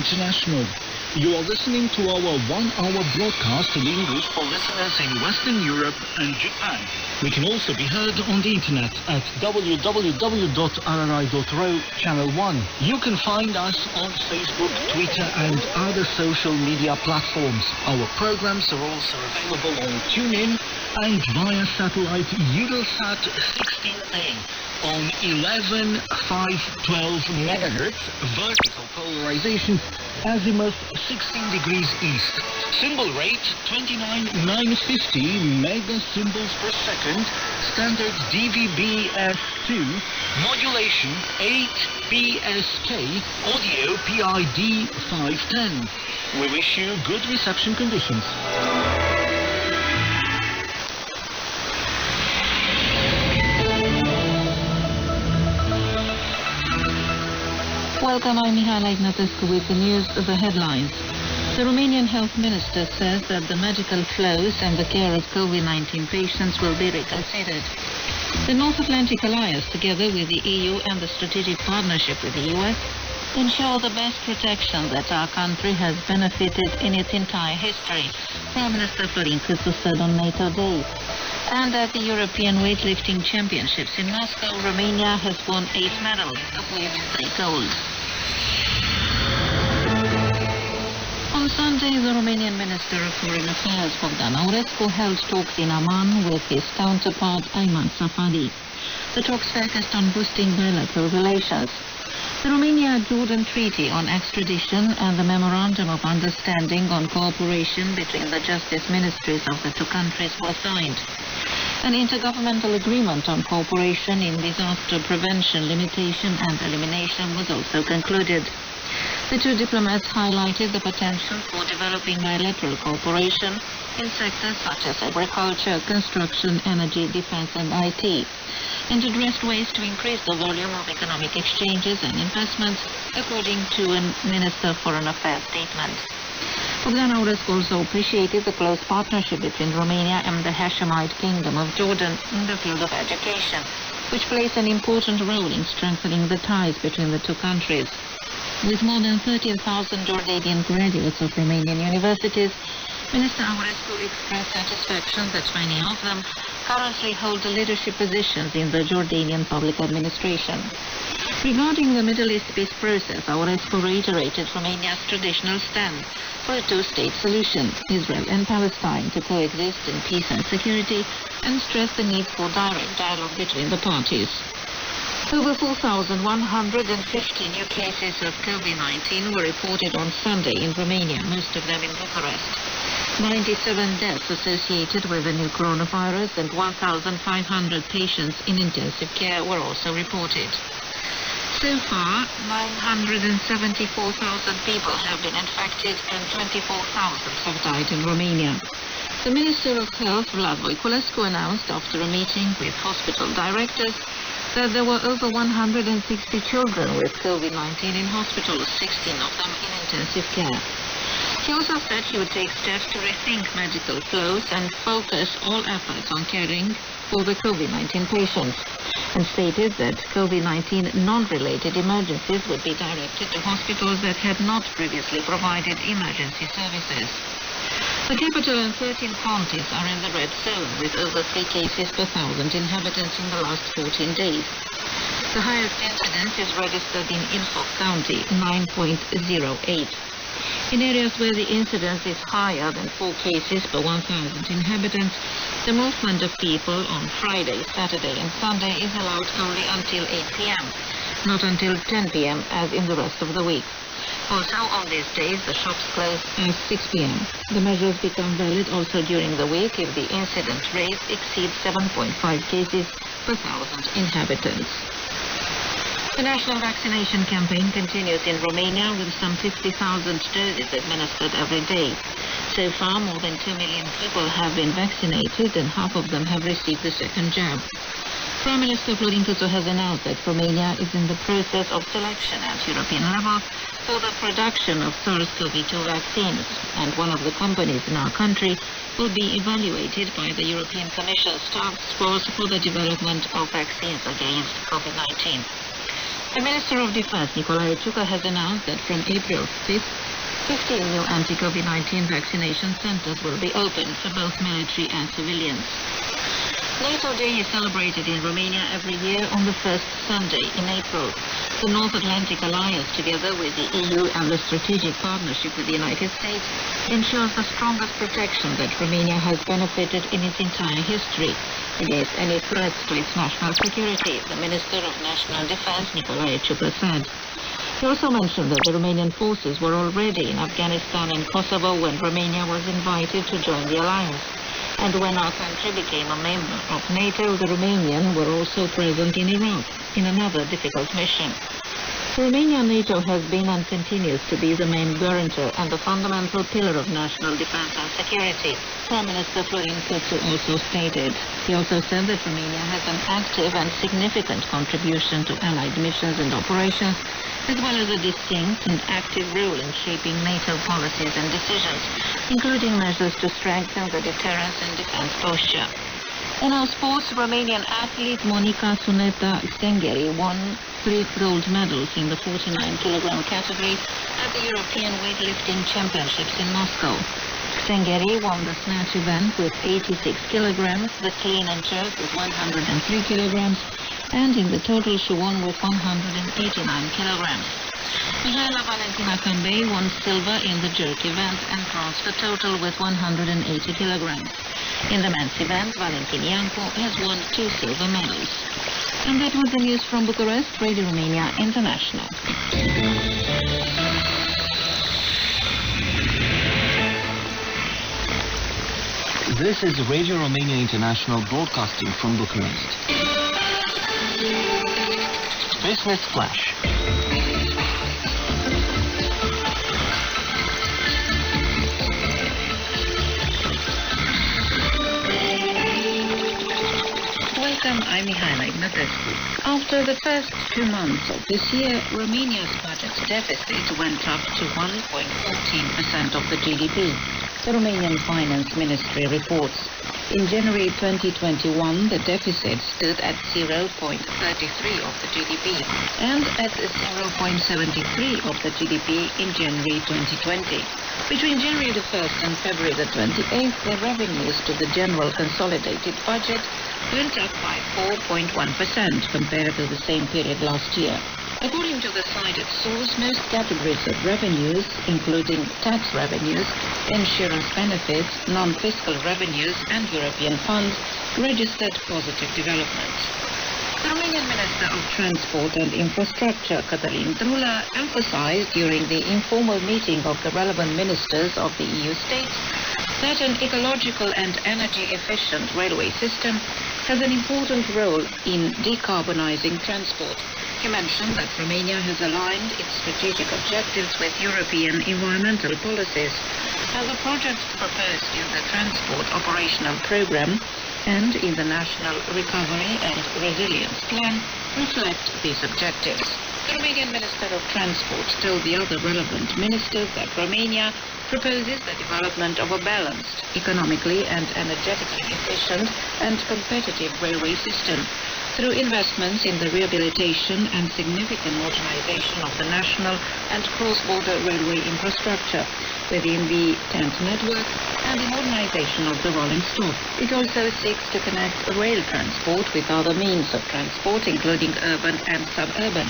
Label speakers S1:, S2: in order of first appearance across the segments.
S1: International. You are listening to our one-hour broadcast in English for listeners in Western Europe and Japan. We can also be heard on the internet at www.rri.ro Channel 1. You can find us on Facebook, Twitter and other social media platforms. Our programs are also available on TuneIn and via satellite Eutelsat 16A on 11,512 MHz, vertical polarization, azimuth 16 degrees east. Symbol rate 29,950 mega symbols per second, standard DVB-S2, modulation 8 PSK, audio PID 510. We wish you good reception conditions.
S2: Welcome, I'm Mihaela Ignatescu with the news, the headlines. The Romanian health minister says that the medical flows and the care of COVID-19 patients will be reconsidered. The North Atlantic Alliance, together with the EU and the strategic partnership with the US, ensure the best protection that our country has benefited in its entire history, Prime Minister Florin Câțu said on NATO Day. And at the European Weightlifting Championships in Moscow, Romania has won 8 medals, of which 3 gold. On Sunday, the Romanian Minister of Foreign Affairs, Bogdan Aurescu, held talks in Amman with his counterpart, Ayman Safadi. The talks focused on boosting bilateral relations. The Romania-Jordan Treaty on Extradition and the Memorandum of Understanding on Cooperation between the Justice Ministries of the two countries were signed. An intergovernmental agreement on cooperation in disaster prevention, limitation and elimination was also concluded. The two diplomats highlighted the potential for developing bilateral cooperation in sectors such as agriculture, construction, energy, defense and IT, and addressed ways to increase the volume of economic exchanges and investments, according to a Minister of Foreign Affairs statement. Bogdan Aurescu also appreciated the close partnership between Romania and the Hashemite Kingdom of Jordan in the field of education, which plays an important role in strengthening the ties between the two countries. With more than 13,000 Jordanian graduates of Romanian universities, Minister Aurescu expressed satisfaction that many of them currently hold leadership positions in the Jordanian public administration. Regarding the Middle East peace process, Aurescu reiterated Romania's traditional stand for a two-state solution, Israel and Palestine to coexist in peace and security, and stressed the need for direct dialogue between the parties. Over 4,150 new cases of COVID-19 were reported on Sunday in Romania, most of them in Bucharest. 97 deaths associated with the new coronavirus and 1,500 patients in intensive care were also reported. So far, 974,000 people have been infected and 24,000 have died in Romania. The Minister of Health, Vlad Voiculescu, announced after a meeting with hospital directors that there were over 160 children with COVID-19 in hospitals, 16 of them in intensive care. He also said he would take steps to rethink medical flows and focus all efforts on caring for the COVID-19 patients, and stated that COVID-19 non-related emergencies would be directed to hospitals that had not previously provided emergency services. The capital and 13 counties are in the red zone, with over 3 cases per 1,000 inhabitants in the last 14 days. The highest incidence is registered in Ilfov County, 9.08. In areas where the incidence is higher than 4 cases per 1,000 inhabitants, the movement of people on Friday, Saturday and Sunday is allowed only until 8 p.m., not until 10 p.m. as in the rest of the week. Also, on these days, the shops close at 6 p.m. The measures become valid also during the week if the incidence rate exceeds 7.5 cases per 1,000 inhabitants. The national vaccination campaign continues in Romania with some 50,000 doses administered every day. So far, more than 2 million people have been vaccinated and half of them have received the second jab. Prime Minister Florin Câțu has announced that Romania is in the process of selection at European level for the production of SARS-CoV-2 vaccines, and one of the companies in our country will be evaluated by the European Commission's task force for the development of vaccines against COVID-19. The Minister of Defense, Nikolai Chuka, has announced that from April 5th, 15 new anti-COVID-19 vaccination centers will be opened for both military and civilians. NATO Day is celebrated in Romania every year on the first Sunday in April. The North Atlantic Alliance, together with the EU and the strategic partnership with the United States, ensures the strongest protection that Romania has benefited in its entire history against any threats to its national security, the Minister of National Defense, Nikolai Chuka, said. He also mentioned that the Romanian forces were already in Afghanistan and Kosovo when Romania was invited to join the alliance. And when our country became a member of NATO, the Romanians were also present in Iraq in another difficult mission. Romania NATO has been and continues to be the main guarantor and the fundamental pillar of national defense and security, Prime Minister Florin Câțu also stated. He also said that Romania has an active and significant contribution to allied missions and operations, as well as a distinct and active role in shaping NATO policies and decisions, including measures to strengthen the deterrence and defense posture. In our sports, Romanian athlete Monica Suneta Stengeri won 3 gold medals in the 49-kilogram category at the European Weightlifting Championships in Moscow. Stengeri won the snatch event with 86 kilograms, the clean and jerk with 103 kilograms, and in the total she won with 189 kilograms. Mihaela Valentina Cambei won silver in the jerk event and crossed the total with 180 kilograms. In the men's event, Valentin Iancu has won 2 silver medals. And that was the news from Bucharest, Radio Romania International.
S1: This is Radio Romania International broadcasting from Bucharest. Business Flash.
S2: Welcome, I'm Mihaela Ignatescu. After the first 2 months of this year, Romania's budget deficit went up to 1.14% of the GDP. The Romanian Finance Ministry reports. In January 2021, the deficit stood at 0.33 of the GDP and at 0.73 of the GDP in January 2020. Between January the 1st and February the 28th, the revenues to the general consolidated budget went up by 4.1% compared to the same period last year. According to the cited source, most categories of revenues, including tax revenues, insurance benefits, non-fiscal revenues, and European funds, registered positive developments. The Romanian Minister of Transport and Infrastructure, Cătălin Drulă, emphasized during the informal meeting of the relevant ministers of the EU states that an ecological and energy-efficient railway system has an important role in decarbonizing transport. He mentioned that Romania has aligned its strategic objectives with European environmental policies, as the projects proposed in the Transport Operational Programme and in the National Recovery and Resilience Plan reflect these objectives. The Romanian Minister of Transport told the other relevant ministers that Romania proposes the development of a balanced, economically and energetically efficient and competitive railway system through investments in the rehabilitation and significant modernization of the national and cross-border railway infrastructure within the TENT network and the modernization of the rolling stock. It also seeks to connect rail transport with other means of transport, including urban and suburban.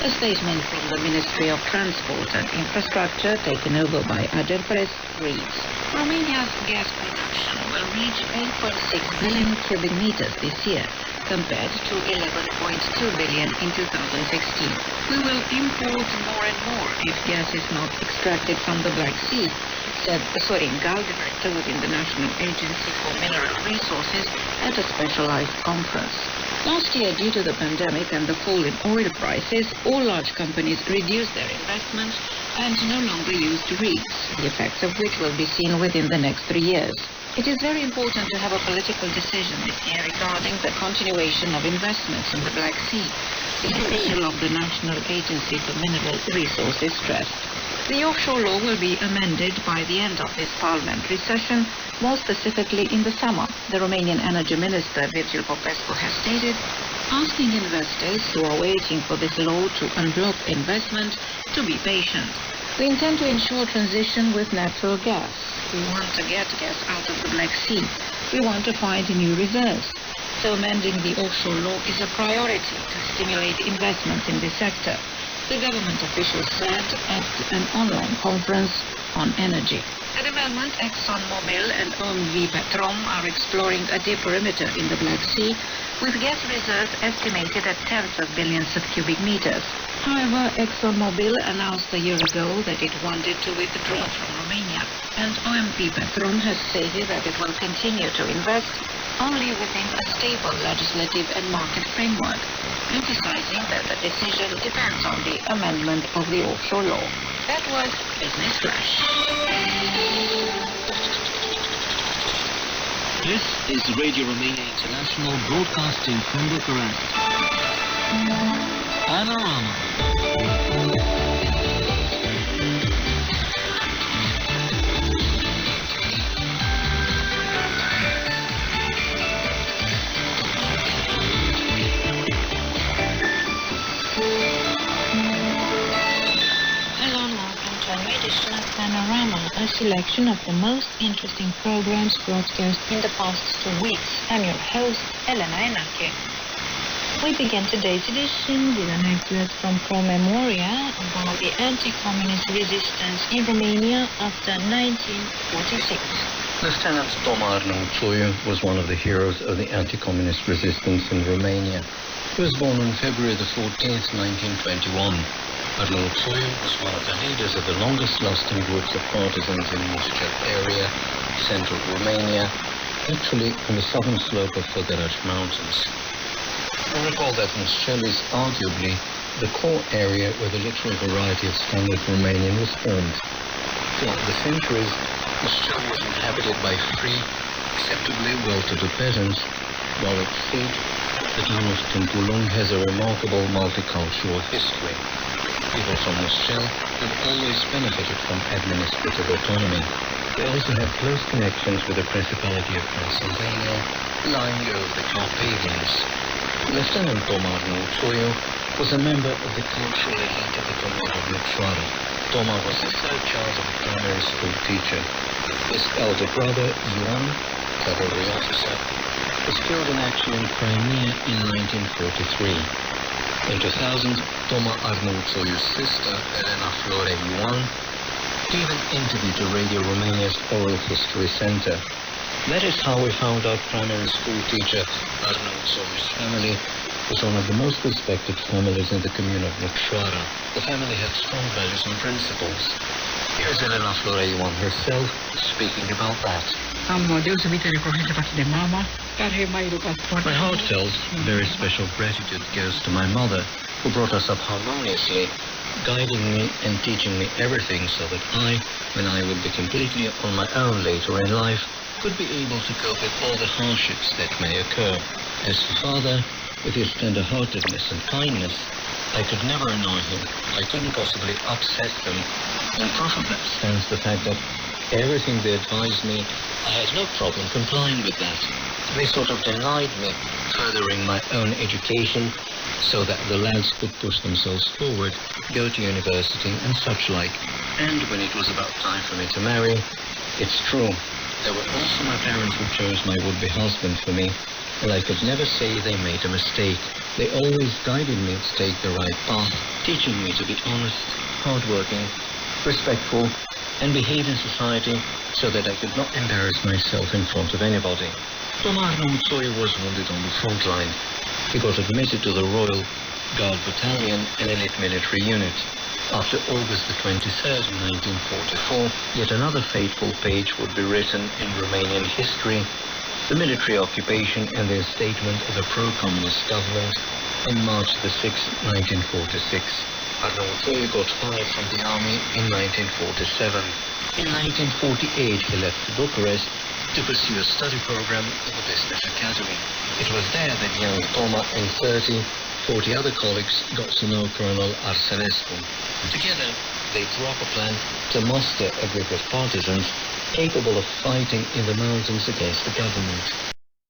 S2: A statement from the Ministry of Transport and Infrastructure, taken over by Ager Press, reads: Romania's gas production will reach 8.6 billion cubic meters this year, compared to 11.2 billion in 2016. We will import more and more if gas is not extracted from the Black Sea, said Sorin Gal, director within the National Agency for Mineral Resources, at a specialized conference. Last year, due to the pandemic and the fall in oil prices, all large companies reduced their investments and no longer used rigs, the effects of which will be seen within the next 3 years. It is very important to have a political decision this year regarding the continuation of investments in the Black Sea, the official of the National Agency for Mineral Resources stressed. The offshore law will be amended by the end of this parliamentary session, more specifically in the summer, the Romanian Energy Minister, Virgil Popescu, has stated, asking investors who are waiting for this law to unblock investment to be patient. We intend to ensure transition with natural gas. We want to get gas out of the Black Sea. We want to find new reserves. So amending the offshore law is a priority to stimulate investment in this sector, the government officials said at an online conference on energy. At the moment, ExxonMobil and OMV Petrom are exploring a deep perimeter in the Black Sea, with gas reserves estimated at tens of billions of cubic meters. However, ExxonMobil announced a year ago that it wanted to withdraw from Romania, and OMV Petrom has stated that it will continue to invest only within a stable legislative and market framework, emphasizing that the decision depends on the amendment of the offshore law. That was Business Flash.
S1: This is Radio Romania International, broadcasting from Bucharest. Panorama.
S2: Panorama, a selection of the most interesting programs broadcast in the past 2 weeks. I'm your host, Elena Enache. We begin today's edition with an excerpt from Promemoria about the anti-communist resistance in Romania after 1946.
S3: Lieutenant Toma Arnautoiu was one of the heroes of the anti-communist resistance in Romania. He was born on February the 14th, 1921. Arnautoiu was one of the leaders of the longest-lasting groups of partisans in Muschel area, central Romania, actually on the southern slope of Făgăraș Mountains. I recall that Muschel is arguably the core area where the literary variety of standard Romanian was formed. Throughout the centuries, Muschel was inhabited by free, acceptably well-to-do peasants, while its seat, the town of Tâmpulung, has a remarkable multicultural history. People from Muschel have always benefited from administrative autonomy. They also have close connections with the Principality of Transylvania, lying over the Carpathians. Lieutenant Toma Arnautoiu was a member of the cultural elite of the commune of Micșoara. Toma was the third child of a primary school teacher. His elder brother, Ioan, cavalry officer, was killed in action in Crimea in 1943. In 2000, Toma Arnautoiu's sister, Elena Flore Ioan, gave an interview to Radio Romania's Oral History Center. That is how we found out primary school teacher Arnautoiu's family was one of the most respected families in the commune of Micșoara. The family had strong values and principles. Here's Elena Flore Ioan herself speaking about that. My heartfelt, very special gratitude goes to my mother, who brought us up harmoniously, guiding me and teaching me everything so that I, when I would be completely on my own later in life, could be able to cope with all the hardships that may occur. As for father, with his tender-heartedness and kindness, I could never annoy him. I couldn't possibly upset them. And proof of that stands the fact that everything they advised me, I had no problem complying with that. They sort of denied me furthering my own education so that the lads could push themselves forward, go to university and such like. And when it was about time for me to marry, it's true, there were also my parents who chose my would-be husband for me, and I could never say they made a mistake. They always guided me to take the right path, teaching me to be honest, hardworking, respectful, and behave in society so that I could not embarrass myself in front of anybody. Toma Arnautoiu was wounded on the front line. He got admitted to the Royal Guard Battalion, an elite military unit. After August the 23rd, 1944, yet another fateful page would be written in Romanian history, the military occupation and the instatement of a pro-communist government on March the 6th, 1946. Arnautoiu got fired from the army in 1947. In 1948, he left Bucharest to pursue a study program in the Business Academy. It was there that young Toma and 40 other colleagues got to know Colonel Arsenescu. Together, they drew up a plan to muster a group of partisans capable of fighting in the mountains against the government.